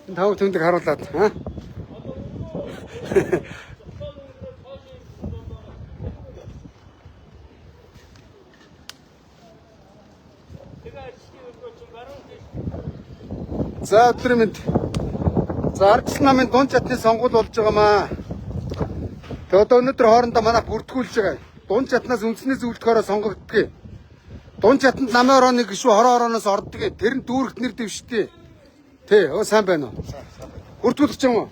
Энэ тавг түндийг харуулад аа. За өдөр минь. За ардчил намын дунд чатны сонгуул болж байгаамаа. Тэгээ одоо өнөөдөр хоорондоо манай бүртгүүлж байгаа. Дунд чатнаас үндсний зөвлөлтөөрөө сонгогддог. Дунд чатанд намын орооны гişүү хороо орооноос ордог. Тэр нь дүүрэгт нэр дэвшдэг. Тий, сайн байна уу? Бүртгүүлэх юм уу?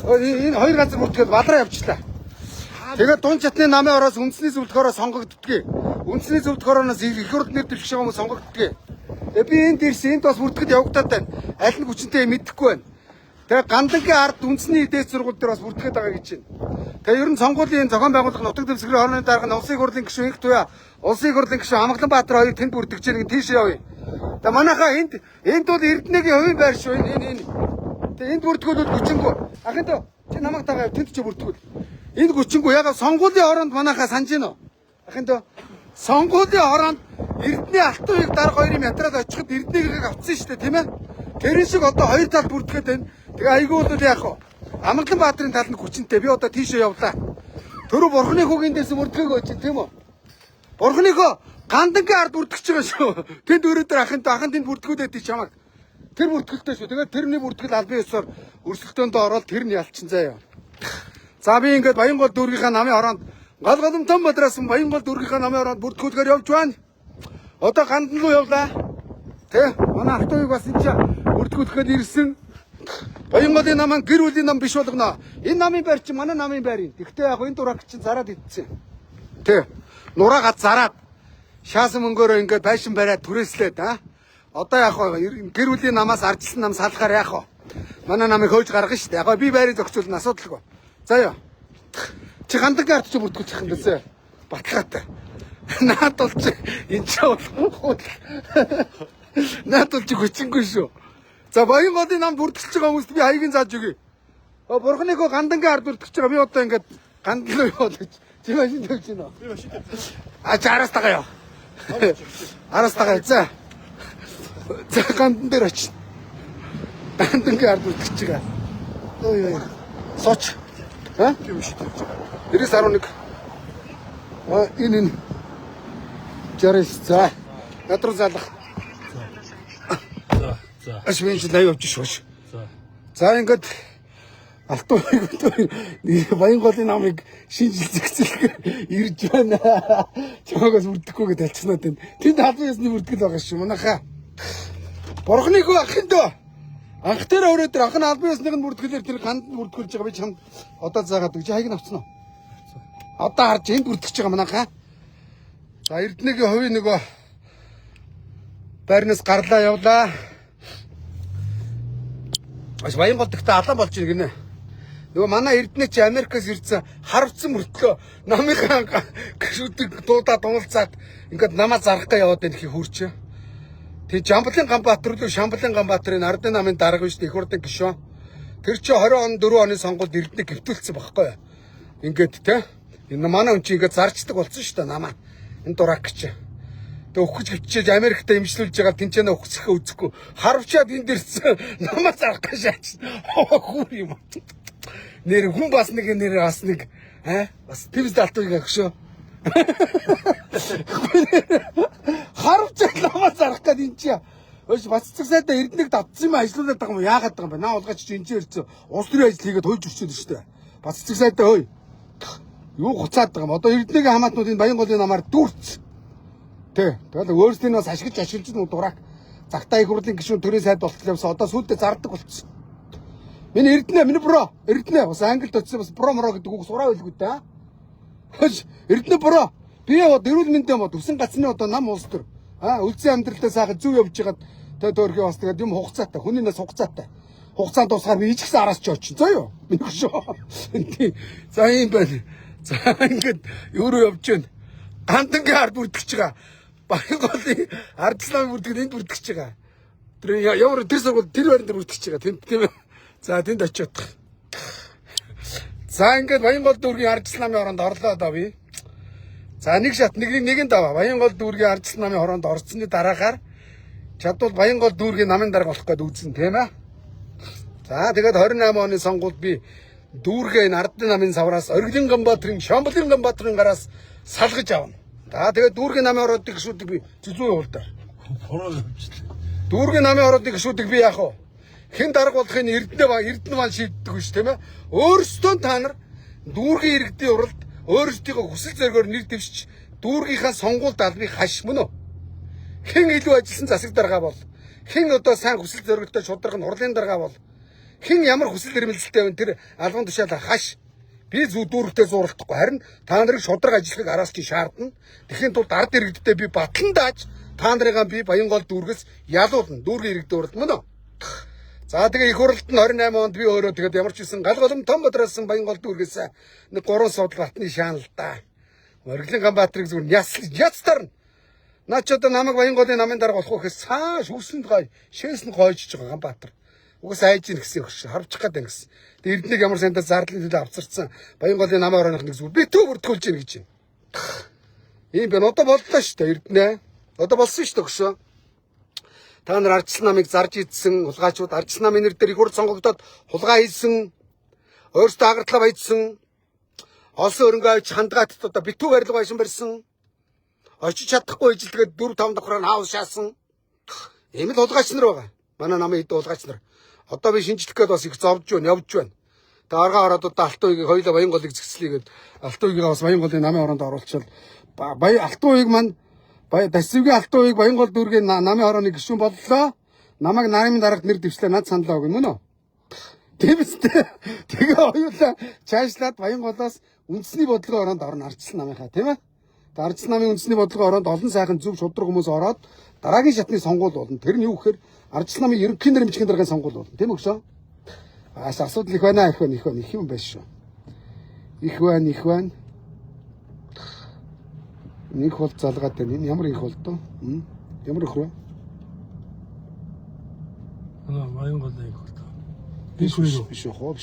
Энэ хоёр газар бүртгээд балраа явчлаа. Тэгээд дунд чатны намын ороос үндсний зөвлөлтөөрөө сонгогддог. Үндсний зөвлөлтөөрөөс их хурд нэр дэвших юм сонгогддог. Би энд ирсэн, энд бас бүртгэд явагдаад байна. Аль нь хүчнтэй мэдэхгүй байна. Тэгээ гандангийн ард үндэсний дээд сургууль дээр бас бүртгэд байгаа гэж байна. Тэгээ ер нь сонгуулийн зохион байгуулах нутаг дэвсгэрийн хорооны дарга нь улсын хурлын гишүүн Инх Туяа, улсын хурлын гишүүн Амгланбаатар хоёрыг тэнд бүртгэж байгаа тийш явъя. Тэгээ манайхаа энд бол Эрдэнэгийн хувийн байр шүү. Энэ. Тэгээ энд бүртгүүлвэл хүчингүй. Ахын дөө чи намайг тагаа тэнд чи бүртгүүл. Энд хүчингүй ягаад сонгуулийн хороонд манайхаа санаж гинөө. Ахын дөө сонгуулийн хороонд Эрдэнэ алтан уяг дарга хоёрын ятраад очиход Эрдэнэгийг авцсан шүү дээ, тийм ээ? Тэр шиг одоо хоёр тал бүртгэхэд байна. Тэгээ айгүй бол яах вэ? Амгланбаатарын тал нь хүчнтэй. Би одоо тийшээ явлаа. Төрөв бурхны хүүгийн дээрс бүртгээг өгч, тийм үү? Бурхныхоо гандангийн ард бүртгэж байгаа шүү. Тэнд өрөөдөр ахын тэнд бүртгүүлээд тий чамаг. Тэр бүртгэлтэй шүү. Тэгээд тэрний бүртгэл албан ёсоор өрсөлдөөнд ороод тэр нь ялчин заяа. За би ингээд Баянгол дүүргийнхаа намын хороонд гал голомтон бодроос Баянгол дүүргийнхаа намын хороонд бүртгүүлгээр явж байна. Одоо гандан руу явлаа. Тэ манай автоыг бас энэ бүртгүүлэхэд ирсэн. Баянголын намын гэр бүлийн нам биш болгоно. Энэ намын байр чинь манай намын байр юм. Гэхдээ яг энэ дураг чинь зараад идсэн. Тэ нураагаад зараад шаасан мөнгөөрөө ингээд байшин бариад түрээслээд одоо яг гэр бүлийн намаас арчилсан нам салахаар яах вэ? Манай намыг хөөж гаргана шүү дээ. Яг би байрыг зохицуулна асуудалгүй. За ёо. Чи гандангийн ард чи бүртгүүлчих юм дээсэ. Баталгаатай. Наад бол чи энэ ч болохгүй. Наад бол чи хүчингүй шүү. За Баянголын нам бүртгэлж байгаа хүмүүст би хаягийн зааж өгье. Бурхныхоо гандангийн ард бүртгэж байгаа. Би одоо ингээд гандан руу яваад гэж. Чи машин тавьж гинэ. Би машин тавьж. Араас тагаа яа. Араас тагаа. За гандан дээр очив. Гандангийн ард бүртгэж байгаа. Ой. Соч. Би машин тавьж. 911. Энэ. Жарис. За. Надруу залах. Ашвинч лай явж шууш. За ингээд алтан Баянголын намыг шинжил зэгцэлэх ирж байна. Чамаагаас бүрдэхгүй гэж талцснаад байна. Тэнд албан ёсны бүртгэл байгаа шүү. Манайхаа. Бурхныхоо ахын дөө. Анх дээр өрөөдөр анх нь албан ёсных нь бүртгэлээр тэр ганд бүртгүүлж байгаа би чамд одоо заагаад өгч хаяг навцсан уу? Одоо харж энд бүртгэж байгаа манайхаа. За Эрдэнэгийн хувийн нөгөө байрнаас гарлаа явлаа. Баянгол дэгтээ алан болж ийн гинэ. Нөгөө манай Эрдэнэ чи Америкаас ирсэн харвцсан мөртлөө намынхаа гişүүдийг дуудаад уналцаад ингээд намаа зарахгаа яваад байна гэхий хурч. Тэг Жамблын Ганбаатар руу Шамблын Ганбаатарын ардын намын дарга биш их хурдан гişөө. Тэр чи 20 он 4 оны сонгуульд Эрдэнэ гөвтүүлсэн байхгүй юу? Ингээд те. Энэ манай хүн чи ингээд зарчдаг болсон шүү дээ намаа. Энэ дурак чи. Тэг өгч гिचээж Америкт имжлүүлж байгаа тэнцэнэ өгсөхөө үзэхгүй харвчаад энд ирсэн намаа зарах гэж шаач. Хүү юм. Нэр хүн бас нэг бас твс далтыг агшөө. Харвчаад намаа зарах гэж энэ чи. Өөш баццэг сайдаа Эрдэнэг давцсан юм ажиллуулаад байгаа юм яагаад байгаа юм бэ? Наа улгаач чи энэ ирсэн. Улс төрийн ажил хийгээд хойж өчөөд шүү дээ. Баццэг сайдаа хөөе. Юу хуцаад байгаа юм. Одоо Эрдэнэгийн хамаатнууд энэ Баянголын намаар дүүрц. Тэгэл өөрсдийн бас ашиглаж дурак цагтаа их хурлын гишүүн төрийн сайд болтол явсан. Одоо сүйдээ зардаг болчихсон. Миний Эрдэнэ, бро. Эрдэнэ бас Англид очсон бас бро моро гэдэг үг сураа байлгүй дээ. Эрдэнэ бро. Би яваад эрүүл мэндийн бод өсөн гацны одоо нам улс төр. Үлзэн амьдралдаа сайхан зүв явж байгаад төөрхий бас тэгээд юм хугацаатай. Хүний нас хугацаатай. Хугацаанд дуусгаар би ичгсэн араас ч очив. За юу. Миний шүү. За юм байна. За ингээд юу руу явж байна. Гандангийн ард бүртгэж байгаа. Баянголын ардчлалын бүртгэл энд бүртгэж байгаа. Тэр ямар тэр сургууль тэр байран дээр бүртгэж байгаа. Тэнд тийм ээ. За тэнд очиод. За ингээд Баянгол дүүргийн ардчлалын хороонд орлоо даа би. За нэг шат нэгэнд аваа. Баянгол дүүргийн ардчлалын хороонд орсны дараагаар Чадвал Баянгол дүүргийн намын дарга болох гээд үзсэн тийм ээ. За тэгээд 28 оны сонгуульд би дүүргээ энэ Ардын намын савраас Оргилын Ганбаатарын, Шамбалын Ганбаатарын гараас салгаж авна. За тэгээд дүүргийн намын ороодын гишүүдийг би зүүн явуулдаа. Дүүргийн намын ороодын гишүүдийг би яах вэ? Хэн дарга болохыг Эрдэнэ маань шийддэг биш тийм ээ. Өөрсдөө та нар дүүргийн иргэдийн уралд өөрсдийнхөө хүсэл зоригоор нэр дэвшиж дүүргийнхаа сонгуульд албыг хаш мөн үү? Хэн илүү ажилласан засаг дарга бол? Хэн одоо сайн хүсэл зоригтой шударга нь хурлын дарга бол? Хэн ямар хүсэл эрмэлзэлтэй вэ тэр албан тушаал хаш? Би дүүргтэй зурлахгүй харин та нарыг шударга ажиллахыг араас чи шаардна. Тэгэхин тулд ард иргэдтэй би батлан дааж та нарыгаа би Баянгол дүүргээс ялуулна. Дүүргийн иргэдэд уралд мөн үү? За тэгээ их хурлд нь 28 онд би өөрөө тэгээд ямар ч үсэн гал голом том бодросон Баянгол дүүргээс нэг 3 судал батны шаанал да. Оргилын Ганбаатарыг зүгээр яцтарна. Наа ч одоо намайг Баянголын намын дарга болох гэхээс цааш үсэнд гой, шээсэнд гойжж байгаа Ганбаатар. Угаас айж ийн гэсэн өгш харвчих гээд байна гэсэн. Тэгээд Эрдэнэг ямар сандаа зарлын төлөө авцарсан Баянголын намын орооных нэг зүгээр би төв бүртгүүлж ийн гэж байна. Ийм байна одоо боллоо шүү дээ Эрдэнэ. Одоо болсон шүү дээ өгшөө. Та нар ардчилсан намыг зарж идсэн улгаачууд ардчилсан намын нэр дээр их хурд сонгогдоод хулгай хийсэн, өөрсдөө агартлаа баяжсан, олсон өрөнгөө авч хандгаатд одоо битүү барилга байшин барьсан, очиж чадахгүй ижилтгээд 4-5 давхраар хаус шаасан. Ийм л улгаач нар байгаа. Манай намын хэд улгаач нар. Одоо би шинжлэх гээд бас их зовж байна, явж байна. Тэгээ аргаа ороод одоо Алтан уйгийг хоёулаа Баянголыг зэгслэгээд Алтан уйгийг бас Баянголын намын ороонд оруулчихвал Алтан уйг маань Дасвигийн Алтан уйг Баянгол дүүргийн намын орооны гишүүн боллоо. Намайг намын дарагт нэр дэвшлээ над саналаа өгнө мөн үү? Тийм үстэй. Тэгээ хоёулаа чаашлаад Баянголоос үндэсний бодлогын ороонд орно ардчилсан намынхаа тийм ээ. Тэгээ ардчилсан намын үндэсний бодлогын ороонд олон сайхан зөв шудраг хүмүүс ороод дараагийн шатны сонгуул болно. Тэр нь юу гэхээр ардчилсан намын ерөнхий нэрмжгийн дараагийн сонгуул болно. Тийм өгшөө. Асуудал их байна, их юм байна шүү. Их байна. Нэг хол залгаад байна. Энэ ямар их болдоо? Ямар их вэ? Баянголын их болдоо. Биш хоо.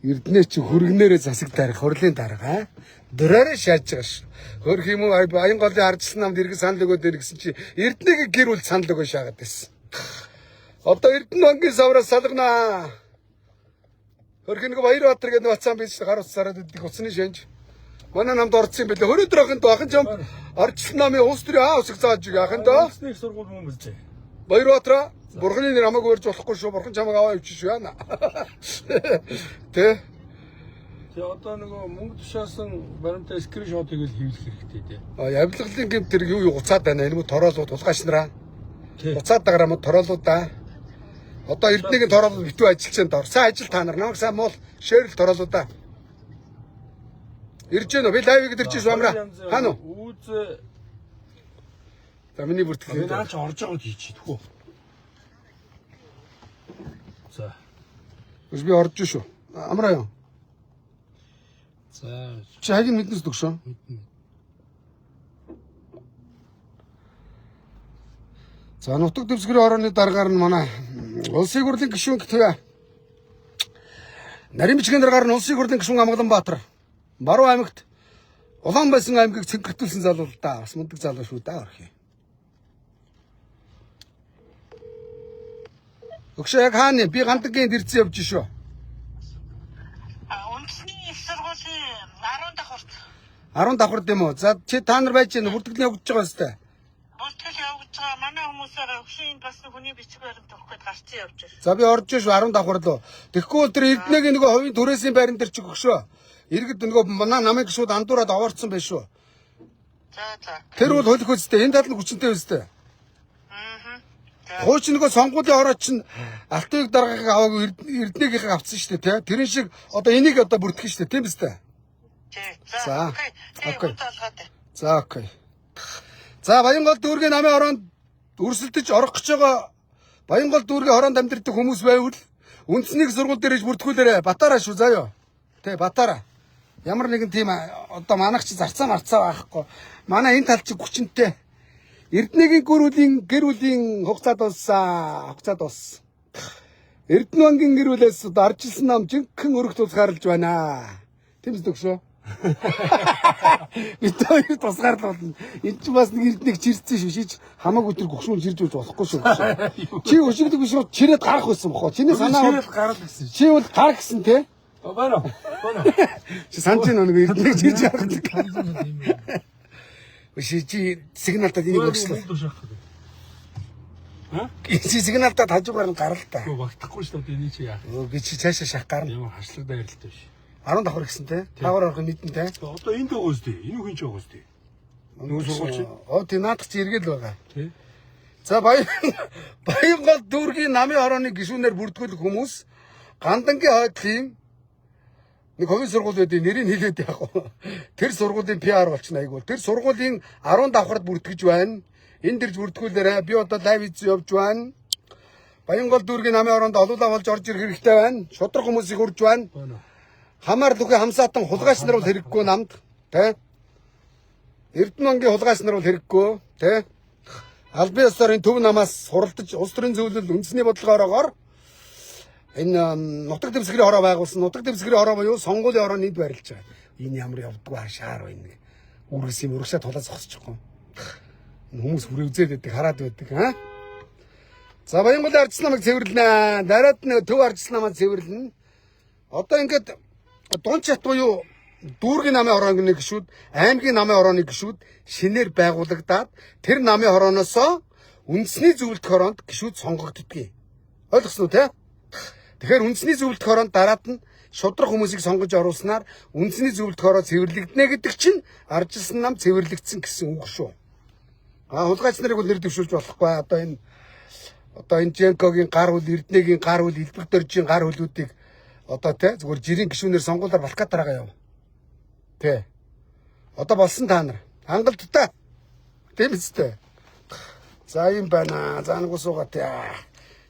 Эрдэнэ чи хөргнээрээ засаг дарах хурлын дарга дөрөөрөө шааж байгаа ш. Хөрх юм уу Баянголын ардчилсан намд иргэн санал өгөөд иргэсэн чи Эрдэнэгийн гэр бүл санал өгөө шаагаад байсан. Одоо Эрдэнэ банкны савраас салгана. Хөрх нэг Баярбаатар гэдэг бацаан бийж гар утсараад идэх уцны шанж. Манай намд орцсон юм бэлээ. Хөрөөдөр ахын доо ахын ч ардчилсан намын улс төрийн усыг зааж өгөө ахын доо. Улсны сургууль мөн билжээ. Баярбаатар Бурханы нэр хамаагүй барьж болохгүй шүү. Бурхан чамайг аваа явчих шүү яана. Тэ. Тэгээ одоо нөгөө мөнгө тушаасан баримтаа скриншотыг л хийвлэх хэрэгтэй дээ. Явлаглын гэмт тэр юу уцаад байна. Энэ мө тороолууд улгаач нараа. Уцаад дагараа мө тороолууд да. Одоо Эрдэнэгийн тороолууд битүү ажиллаж байна доор. Сайн ажил та нар. Намайг сайн муул шеэрл тороолууд да. Ирж гэнэ би лайвыг дэрч шүү амраа. Хаана уу? Үүз За миний бүртгэл. наач орж байгааг хийчихдэг хөө. За. Би орж шүү. Амраа юу? За. Чи хагийн мэднэс дөгшөө. За нутаг дэвсгэрийн орооны даргаар нь манай улсын хурлын гишүүн гэвэ. Нарийн бичгийн даргаар нь улсын хурлын гишүүн Амгаланбаатар. Баруун аймагт Улаан байсан аймгийг цэнхэртүүлсэн залуу л да. Бас мундаг залуу шүү да орхи. Өгшөө яг хаана би гандагийн дэрцэн явж шүү. Үндэсний их сургуулийн 10 давхурд. 10 давхурд юм уу? За чи та нар байж гэнэ бүртгэл явуулж байгаа өстэй. Бүртгэл явуулж байгаа манай хүмүүсээр өгшөнд бас хүний бичиг баримт өгөх гээд гарцсан явж байна. За би орж шүү 10 давхурд лөө. Тэгэхгүй бол тэр Эрдэнэгийн нөгөө хувийн түрээсийн байран дээр чи өгшөө. Иргэд нөгөө манай намын гişүүд андуураад овоорцсон байж шүү. За. Тэр бол хөлөх үстэй энэ тал нь хүчнтэй үстэй. Хууч нөгөө сонгуулийн ороо чинь Алтан уйг даргаыг аваагүй Эрдэнэгийнх авцсан шүү дээ тий. Тэрэн шиг одоо энийг одоо бүртгэх шүү дээ тийм биз дээ. За. Окей. За окей. За Баянгол дүүргийн намын ороонд өрсөлдөж орох гэж байгаа Баянгол дүүргийн ороонд амьдардаг хүмүүс байвал үндэсний сургууль дээр иж бүртгүүлээрэ Батараа шүү заяа. Тэ Батараа. Ямар нэгэн тийм одоо манайх чи зарцаа марцаа байхгүй. Манай энэ тал чи хүчнтэй. Эрдэнэгийн гэр бүлийн хугацаа дууссан. Эрдэнэ банкын гэр бүлээс ардчилсан нам жинхэнэ өргөт ус гаралж байна. Тэмцдэг шүү. Бид хоёр тусгаар л болно. Энд чинь бас нэг эрдэнэг чирцсэн шүү. Шиж хамаагүй тэр гөгшүүн чирж үж болохгүй шүү. Чи өшигдөг шүү. Чирээд гарах байсан бохоо. Чиний санаа Чирээд гараад гэсэн. чи бол гар гэсэн те. Байна. Чи санаж нэг эрдэнэг чирж явах. Чи сигналтад энийг өгслөө. Ха? Чи сигналтад хажуугаар нь гарал та. Багтахгүй шүү дээ эний чи яах. Өө чи цаашаа шах гарна. Ямар хашлаг байралтай биш. 10 давхар гэсэн те. Тавар орох мэдэн те. Одоо энд байгаа үстэй. Энэ хүн ч байгаа үстэй. Нөгөө сургууль чи. Тий наадах чи эргэл байгаа. Тий. За Баянгол дүүргийн намын хорооны гишүүнээр бүрдгүүлэх хүмүүс гандангийн хойдлын нэг хувийн сургууль байдгийг нэрийг хэлээд яг. Тэр сургуулийн PR болчихно айгуул. Тэр сургуулийн 10 давхарт бүртгэж байна. Энд дэрж бүртгүүлээрэ би одоо лайв хийц явж байна. Баянгол дүүргийн намын хороонд олуулаа болж орж ирэх хэрэгтэй байна. Шудраг хүмүүсийг хурж байна. Хамаар лүхэ хамсаатан хулгайч нар бол хэрэггүй намд тэ Эрдэнэ ангийн хулгайч нар бол хэрэггүй тэ Албан ёсоор төв намаас хуралдаж улс төрийн зөвлөл үндэсний бодлогоороор энэ нутаг дэвсгэрийн хороо байгуулсан. Нутаг дэвсгэрийн хороо буюу сонгуулийн хороо нийт байрлаж байгаа. Энэ ямар явдггүй хашаар байна. Үргэс юм урагшаа тулаа зогсчихгүй. Хүмүүс хүрээ үзээд байдаг хараад байдаг аа. За Баянголын ардчил намайг цэвэрлэнэ. Дараад нэг төв ардчил намайг цэвэрлэнэ. Одоо ингээд Дунчат буюу дүүргийн намын хорооны гишүүд, аймгийн намын хорооны гишүүд шинээр байгуулагдаад тэр намын хорооноос үндэсний зөвлөлт хороонд гишүүд сонгогддгийг. Ойлгосноо те? Тэгэхээр үндэсний зөвлөлт хороонд дараад нь шудраг хүмүүсийг сонгож оруулснаар үндэсний зөвлөлт хороо цэвэрлэгдэнэ гэдэг чинь ардчилсан нам цэвэрлэгдсэн гэсэн үг шүү. Хулгайч нарыг бол нэр дэвшүүлж болохгүй. Одоо энэ Женкогийн гар хөл, Эрдэнэгийн гар хөл, Илбэг дөржийн гар хөлүүдийг одоо те зүгээр жирийн гишүүнээр сонгуулаар болох гээд байгаа яв. Тэ. Одоо болсон та нар. Хангалттай. Тийм үстэй. За юм байна. За нэг усуугаа те.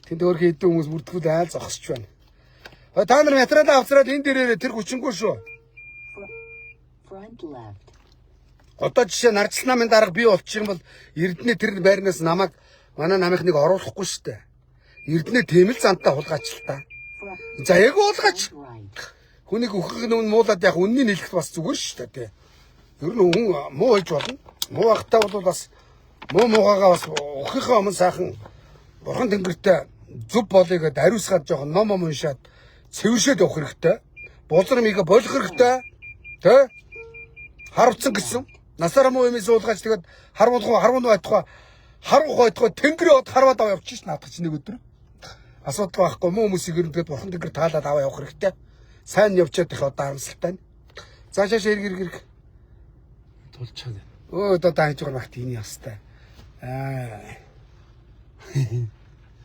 Тэнд өөрхий хэдэн хүмүүс бүрдгүүл айл зогсож байна. Та нар материал авцраад энэ дээрээ тэр хүчингүү шүү. Одоо жишээ нь ардчил намын дарга бий болчих юм бол Эрдэнэ тэр байрнаас намайг манай намынхныг оруулахгүй шүү дээ. Эрдэнэ тийм л зантаа хулгайчлаа. За яг уулгач. Хүнийг өөхөх нь муулаад яг үннийг хэлэх бас зүгээр шүү дээ тий. Ер нь хүн муу хийж болно. Муу ахтаа бол бас муугаагаа бас өөхийнхөө өмнө сайхан бурхан тэнгэртэй зүв болыг дариусгаад жоохон ном уншаад цэвэршээд явах хэрэгтэй. Бузар мигээ болох хэрэгтэй. Тэ? Харвцсан гэсэн. Насаараа муу юм суулгаач тэгээд харвуу айтхаа тэнгэрээ од харваад аваа явчих ш наадах чинь нэг өдөр. Асуудал байхгүй муу хүмүүсийг ер нь тэгээд бурхан тэнгэр таалаад аваа явах хэрэгтэй. Сайн явчаад их одоо харамсалтай. Цаашаа эргэр Тулчаад. одоо тааж байгаа багт энэ ястай.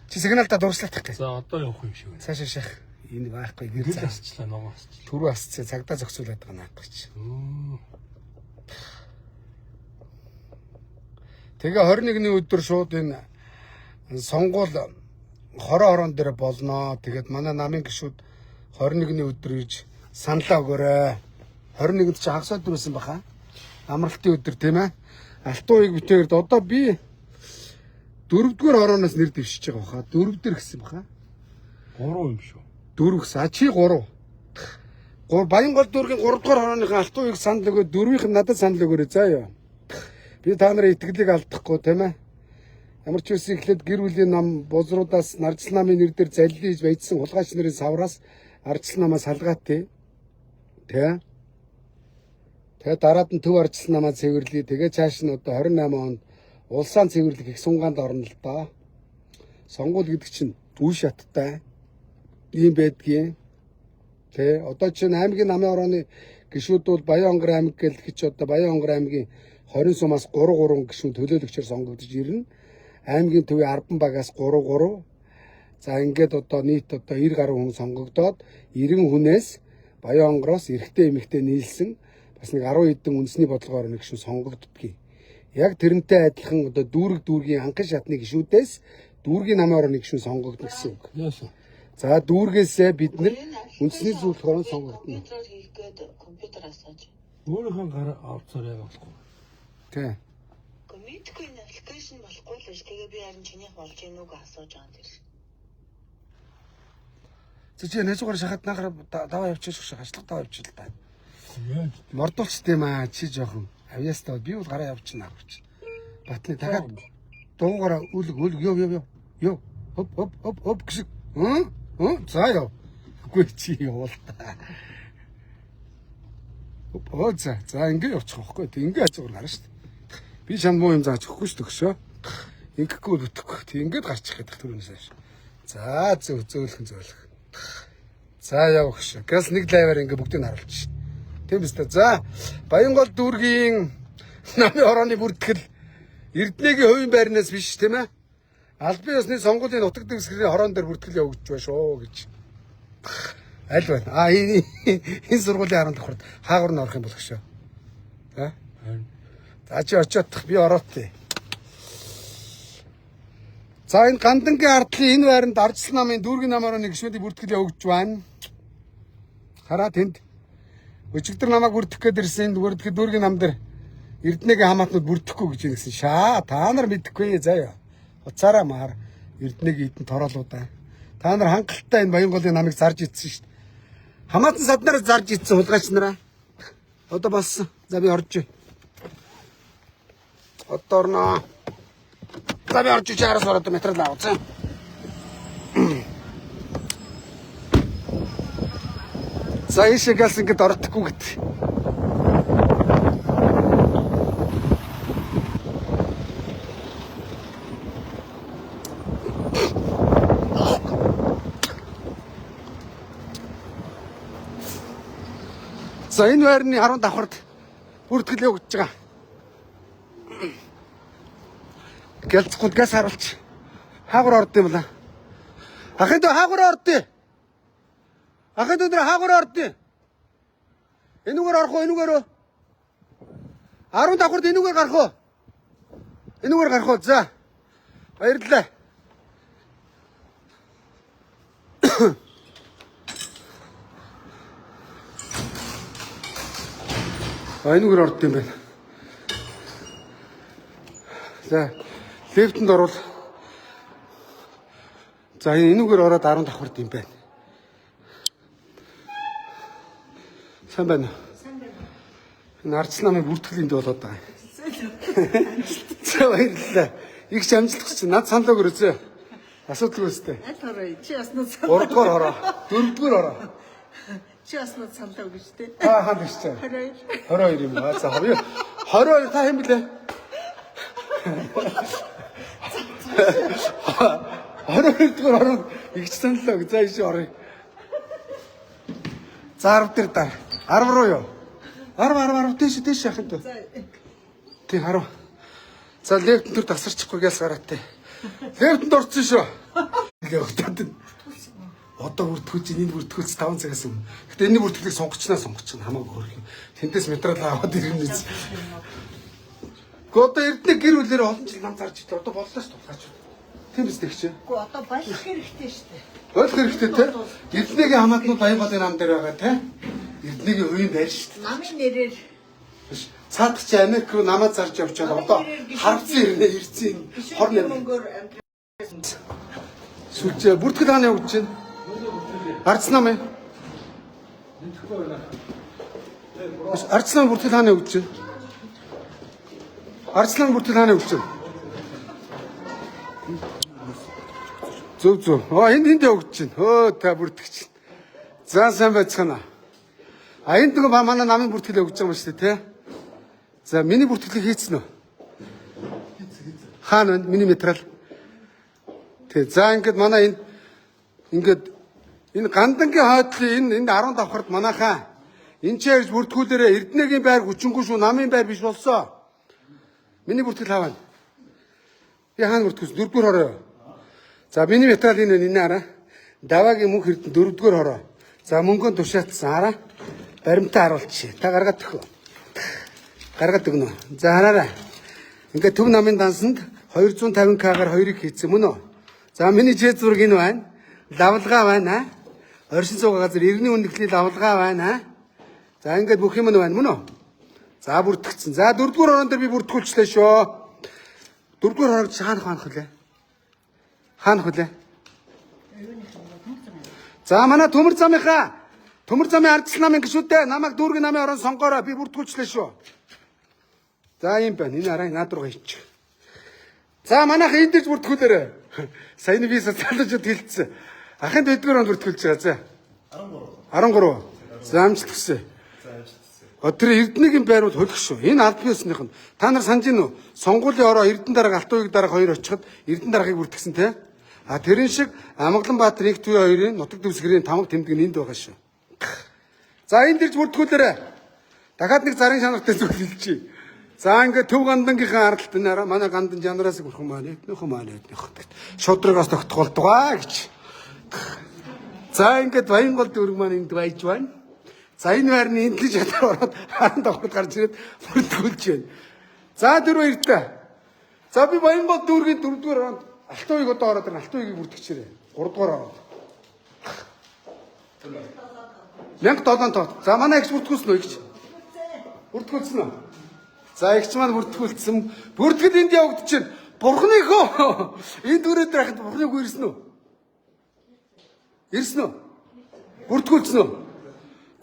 Чи сигналда дурслах гэх. За одоо явах юм шиг байна. Цаашаа шах энэ байхгүй гэр Гэр асчлаа ногоо асчлаа. түрүү асцээ цагдаа зөксүүлээд байгаа наадах чи. Тэгээ 21-ний өдөр шууд энэ сонгуул хорон дээр болно. Тэгээд манай намын гишүүд 21-ний өдөр иж саналаа өгөөрэй. 21-нд чи хагас өдөр байсан баха. Амралтын өдөр тийм ээ. Алтан уяг битээрд одоо би 4-р хороноос нэр дэвшиж байгаа баха. 4-дөр гэсэн баха. 3 юм шүү. 4 гэсэн. А чи 3. Баянгол дүүргийн 3-р хорооныхаа алтан уяг санал өгөөд 4-ийнх нь надад санал өгөөрэй. За ёо. Би та нарын итгэлийг алдахгүй тийм ээ. Ямар ч үсэн эхлээд гэр бүлийн нам бузруудаас наржил намын нэр дээр залилж баяжсан хулгайч нарын савраас ардчил намаас салгаатээ. Тэ. Тэгээ дараад нь төв ардчил намаа цэвэрлэе. Тэгээ цааш нь одоо 28 онд улсаан цэвэрлэх их сунгаанд орно л доо. Сонгуул гэдэг чинь үе шаттай. Ийм байдгийн. Тэ. Одоо чинь аймгийн намын орооны гишүүд бол Баянгол аймаг гэлэх чи одоо Баянгол аймгийн 20 сумаас 3 гишүүн төлөөлөгчөөр сонгогдож ирнэ. Аймгийн төвийн 10 багаас 3. За ингээд одоо нийт одоо 90 гаруй хүн сонгогдоод 90 хүнээс Баянгороос эрэгтэй эмэгтэй нийлсэн бас нэг 10 хэдэн үндэсний бодлогоор нэг гишүүн сонгогддгийг. Яг тэрнтэй адилхан одоо дүүргийн анхан шатны гишүүдээс дүүргийн намын орооны гишүүн сонгогдно гэсэн үг. За дүүргээсээ бид нэр үндэсний зөвлөлт хорон сонгогдно. Компьютер асууж. Өөрийнхөө гар авцаар яг болохгүй. Тэ. Мэдгүй энэ аппликейшн болохгүй л ш. Тэгээ би харин чинийх болж гэнэ үг асууж байгаа юм дэр. Чи нээзүүгээр шахаад нахаар даваа явчих шээ. Ажлах даваа явчих л та. Мордуулчтэй маа чи жоохон авьяастай би бол гараа явчихна авч. Батны дахиад дуугаараа үлг ёо. Хоп гэсэн. За ёо. Үгүй чи явуул та. За ингэ явчих واخхой. Тэг ингэ хажуугаар гарна шүү дээ. Би чам муу юм зааж өгөхгүй шүү төгшөө. Ингэхгүй бүтэхгүй. Тэг ингэж гарчих гэдэг түрүүнээс хойш. За зөөлөх. За яв өгш. Газ нэг лайваар ингэ бүгдийг харуулчих. Тийм биз дээ. За Баянгол дүүргийн намын хорооны бүртгэл Эрдэнэгийн хувийн байрнаас биш тийм ээ. Албан ёсны сонгуулийн нутаг дэвсгэрийн хороон дээр бүртгэл явуулж байна шүү гэж. Аль байна? Энэ сургуулийн 10 давхарт хаагур нь орох юм болох шүү. За. За чи очиодох би орооттой. За энэ Гандангийн ардлын энэ байранд Ардчил намын дүүргийн намаараа нэг гишүүдийн бүртгэл явуулж байна. Хараа тэнд өчигдөр намайг бүрдэх гээд ирсэн дүүргийн нам дээр Эрдэнэгийн хамаатнууд бүрдэхгүй гэж нэгсэн. Шаа та нар мэдэхгүй заяа. Уцаараа маар Эрдэнэгийн эдэн тороолуудаа. Та нар хангалттай энэ Баянголын намыг зарж идсэн шүү дээ. Хамаатан саднараа зарж идсэн хулгайч нараа. Одоо болсон. За би орж. Одоо орно. За би орж чаараас ороод метрал авцсан. За ишигээс ингэж ордохгүй гэт. За энэ байрны 10 давхарт бүртгэл явуулж байгаа. Гэлцэхгүй газ харуулч. Хаагур орд юм байна. Ахын дөө хаагур орд. Ахын дөө хаагур орд. Энүүгээр орох уу, энүүгээр. 10 давхарт энүүгээр гарах уу? Энүүгээр гарах уу? За. Баярлалаа. Энүүгээр орд юм байна. За. Лефтэнд орвол. За энүүгээр ороод 10 давхарт юм байна. Сайн байна уу? Сайн байна. Энэ Ардчил намын бүртгэл энд болоод байгаа. За баярлалаа. Их амжилт хүсье. Над санал өгөр үзье. Асуудалгүй өстэй. Аль хорой чи яснууд санал. 3-р хороо. 4-р хороо. Чи яснууд санал өгч тээ. Хаана гэж чаа. 22 юм аа. За 22 та хэм блэ? 22-р хороо игч саналаа. За иш орё. За 10 дээр даа. 10 руу юу? 10 тийш яхад дөө. Тий 10. За лефтэн төр тасарчихгүй гээс гараатай. Лефтэнд орсон шүү. Явагдаад. Одоо бүртгүүлж энийг бүртгүүлж 5 цагаас өмнө. Гэтэ энэ бүртгэлийг сонгочихно хамаагүй хөрх юм. Тэнтэс материал аваад ирнэ. Одоо Эрдэнэ гэр бүлээр олон жил нам зарж ирлээ. Одоо боллоо шүү тулгаач. Тийм биз дээ чи. Үгүй одоо болох хэрэгтэй шүү дээ. Болох хэрэгтэй те. Эрдэнэгийн хамаатнууд Баянголын нам дээр байгаа те. Эрдэнэгийн хувийн байр шүү дээ. Намын нэрээр Цаадах чи Америк руу намаа зарж явчаад одоо харцсан ирсэн хор нэр. Сүлжээ бүртгэл хаана явж байна? Ардчил нам ээ. Ардчил нам бүртгэл хаана явж байна? Ардчил нам бүртгэл хаана явж байна? Зөв. Энд явж байна. Та бүртгэж. За сайн байцгаана. Энд нэг манай намын бүртгэл явж байгаа юм шүү дээ, тэ? За миний бүртгэлийг хийцэн үү? Хаана вэ? Миний материал. Тэг. За ингээд манай энэ Гандангийн хойдлын энэ 10 давхарт манайхаа энэ чирж бүртгүүлээрээ Эрдэнэгийн байр хүчингүй шүү, намын байр биш болсоо. Миний бүртгэл хаана? Би хаана бүртгүүлсэн? 4-р хороо. За миний материал энэ хараа. Даваагийн мөнх Эрдэнэ 4-р хороо. За мөнгөнд тушаацсан хараа. Баримтаа харуулчих. Та гаргаад өгөө. Гаргаад өгнө. За хараарай. Ингээд төв намын дансанд 250к-гаар 2-ыг хийцэн мөн үү? За миний жээ зураг энэ байна. Лавлгаа байна. Оршин суугаа газар 90-ийн үндэхлийг лавлгаа байна. За ингээд бүх юм байна мөн үү? За бүртгэгдсэн. За 4-р хорон дээр би бүртгүүлчлээ шүү. 4-р хорог чи хаанах хөлөө? Хаанах хөлөө? За манай төмөр замынхаа Төмөр замын ардчил намын гişүүдтэй намайг дүүргийн намын орон сонгоорой. Би бүртгүүлчлээ шүү. За юм байна. Энэ арай над руу хийчих. За манайх энд дэж бүртгүүлээрэй. Саяны би социалчууд хэлсэн. Ахын дэдгээр онд бүртгүүлж байгаа. За. 13. За амжилт хүсье. Тэр Эрдэнэгийн байрууд хөлөх шүү. Энэ аль биесных нь та нар санаж гинүү? Сонгуулийн ороо Эрдэнэ дарга Алтан уугийн дарга хоёр очиход Эрдэнэ даргыг бүртгэсэн те. А тэрэн шиг Амгаланбаатар их төвийн хоёрын нутаг дэвсгэрийн тамга тэмдэг нь энд байгаа шүү. За энд дэрж бүртгүүлээрэй. Дахиад нэг зарын шанартай зүйл хэлчихье. За ингээд төв гандангийнхаа аралт нэраа манай гандан жанараас бүрхэн маань нөхөн маань нөх. Шудрагаас тогтох болдгоо гэж. За ингээд Баянгол дүүрэг маань энд байж байна. За энэ байрны энд л шатар ороод харан давхад гарч ирээд бүртгүүлж байна. За дөрөв эртээ. За би Баянгол дүүргийн 4-р ороод Алтан уугийг одоо ороод ирэн Алтан уугийг бүртгэжээрэй. 3-р ороод. 1700 тоо. За манай ихч бүртгүүлсэн үү ихч? Бүртгүүлсэн үү? За ихч маань бүртгүүлсэн. Бүртгэд энд явагдчихэв. Бурхны хөө. Энд өрөөд байхад Бурхны хөө ирсэн үү? Ирсэн үү? Бүртгүүлсэн үү?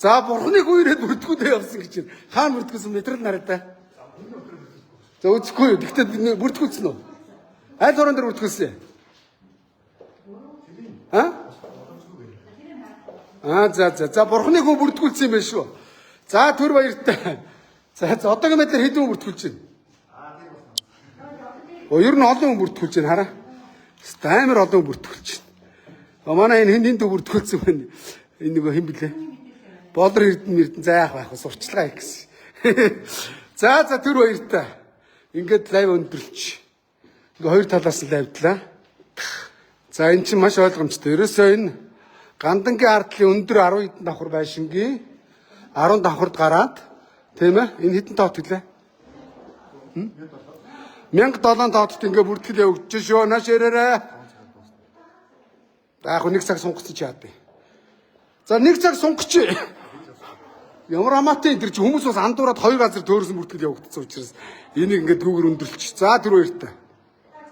За Бурхны хөө ирээд бүртгүүлээ явсан гэж байна. Хаана бүртгүүлсэн мэтрэл нартай. За үзэхгүй юу. Гэхдээ бүртгүүлсэн үү? Аль хорон дээр бүртгүүлсэн? За Бурхны хөө бүртгүүлсэн юм байна шүү. За төр баяртай. За одоогийн байдлаар хэдэн хүн бүртгүүлж байна? Ер нь олон хүн бүртгүүлж байна хараа. Амар олон хүн бүртгүүлж байна. Манай энэ хинд бүртгүүлсэн байна. Энэ нөгөө хэн блэ? Болор Эрдэнэ за яах байх вэ? Сурчлагаа хийх гэсэн. За төр баяртай. Ингээд лайв өндөрлөж. Ингээ хоёр талаас нь лайвдлаа. За эн чинь маш ойлгомжтой. Ерөөсөө энэ гандангийн ардлын өндөр 10 хэдэн давхар байшингийн 10 давхарт гараад тийм ээ энэ хэдэн тоот гэлээ? 1700 тоотод ингээ бүртгэл явагдаж шүү. Нааш яраарай. За яг нэг цаг сунгацч яад би. За нэг цаг сунгач. Ямар хамаатай энэ чи хүмүүс бас андуураад хоёр газар төөрсөн бүртгэл явагдсан учраас энийг ингээ түүгээр өндөрлөж. За тэр хоёртай.